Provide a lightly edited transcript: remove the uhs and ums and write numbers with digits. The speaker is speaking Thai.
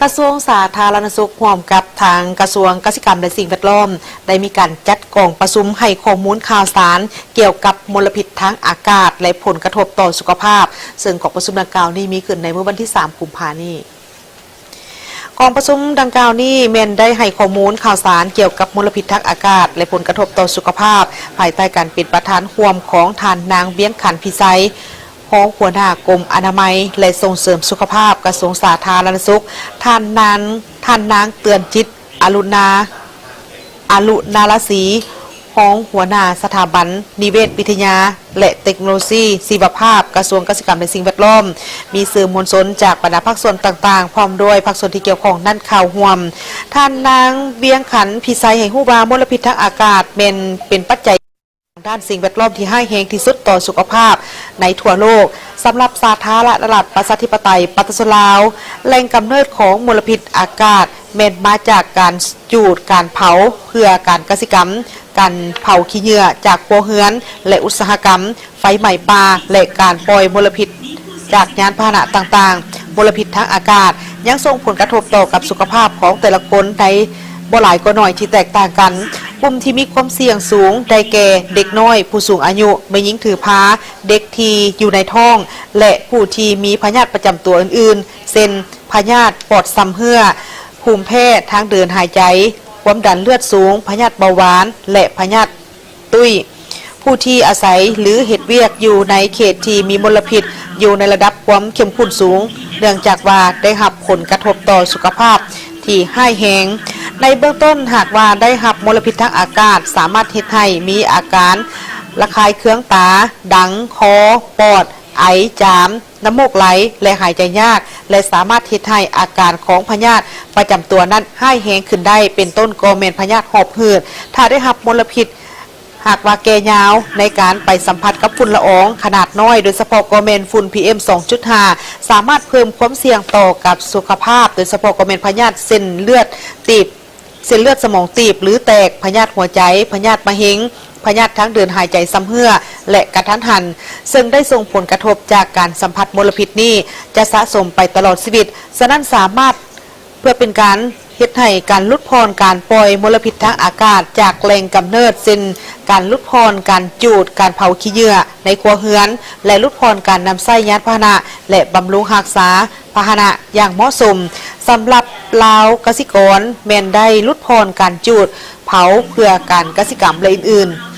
กระทรวงสาธารณสุขร่วมกับทางกระทรวงเกษตรกรรมและสิ่งแวดล้อมได้มีการจัดกองประชุมให้ข้อมูลข่าวสารเกี่ยวกับมลพิษทางอากาศและผลกระทบต่อสุขภาพซึ่งกองประชุมดังกล่าวนี้มีขึ้นในเมื่อวันที่3 กุมภาพันธ์นี้กองประชุมดังกล่าวนี้เมนได้ให้ข้อมูลข่าวสารเกี่ยวกับมลพิษทางอากาศและผลกระทบต่อสุขภาพภายใต้การเป็นประธานร่วมของท่านนางเบี้ยงขันพิไซรองหัวหน้ากรมอนามัยและส่งเสริมสุขภาพกระทรวงสาธารณสุขท่านนางเตือนจิตอรุณาลศรีรองหัวหน้าสถาบันนิเวศวิทยาและเทคโนโลยีชีวภาพกระทรวงเกษตรกรรมและสิ่งแวดล้อมมีสื่อมวลชนจากบรรดาภาคส่วนต่างๆพร้อมด้วยภาคส่วนที่เกี่ยวข้องนั่นข่าวห่วมท่านนางเบียงขันพิไซให้ฮู้ว่ามลพิษทางอากาศเป็นปัจจัยด้านสิ่งแวดล้อมที่ให้แรงที่สุดต่อสุขภาพในทั่วโลกสำหรับสาธารณรัฐประชาธิปไตยปฏิเสธลาวแหล่งกำเนิดของมลพิษอากาศมาจากการจูดการเผาเพื่อการเกษตรกรรมการเผาขี้เหยื่อจากครัวเรือนและอุตสาหกรรมไฟไหม้ป่าและการปล่อยมลพิษจากยานพาหนะต่างๆมลพิษทางอากาศยังส่งผลกระทบต่อกับสุขภาพของแต่ละคนในบ่หลายก็น้อยที่แตกต่างกันกลุ่มที่มีความเสี่ยงสูงได้แก่เด็กน้อยผู้สูงอายุแม่หญิงถือผ้าเด็กที่อยู่ในท้องและผู้ที่มีพยาธิประจำตัวอื่นๆเช่นพยาธิปอดซ้ำเหื่อภูมิแพ้ทางเดินหายใจความดันเลือดสูงพยาธิเบาหวานและพยาธิตุ้ยผู้ที่อาศัยหรือเฮ็ดเวียกอยู่ในเขตที่มีมลพิษอยู่ในระดับความเข้มข้นสูงเนื่องจากว่าได้รับผลกระทบต่อสุขภาพที่ร้ายแรงในเบื้องต้นหากว่าได้รับมลพิษทางอากาศสามารถเฮ็ดให้มีอาการระคายเคืองตาดังคอปอดไอจามน้ำมูกไหลและหายใจยากและสามารถเฮ็ดให้อาการของพยาธิประจำตัวนั้นร้ายแรงขึ้นได้เป็นต้นก็แม่นพยาธิหอบหืดถ้าได้รับมลพิษหากว่าแก่ยาวในการไปสัมผัสกับฝุ่นละอองขนาดน้อยโดยเฉพาะกเมนฝุ่น PM 2.5 สามารถเพิ่มความเสี่ยงต่อกับสุขภาพโดยเฉพาะกเมนพยาธิเส้นเลือดสมองตีบหรือแตกพยาธิหัวใจพยาธิมะเร็งพยาธิทางเดินหายใจซ้ำเหื่อและกระทันหันซึ่งได้ส่งผลกระทบจากการสัมผัสมลพิษนี้จะสะสมไปตลอดชีวิตฉะนั้นสามารถเพื่อเป็นการเฮ็ดให้การลดพรการปล่อยมลพิษทางอากาศจากแหล่งกำเนิดเช่นการลดพรการจูดการเผาขี้เหยื่อในครัวเรือนและลดพรการนำใช้ยานพาหนะและบำรุงรักษาพาหนะอย่างเหมาะสมสำหรับลาวเกษตรกรแม่นได้ลดพรการจูดเผาเพื่อการเกษตรกรรมและอื่นๆ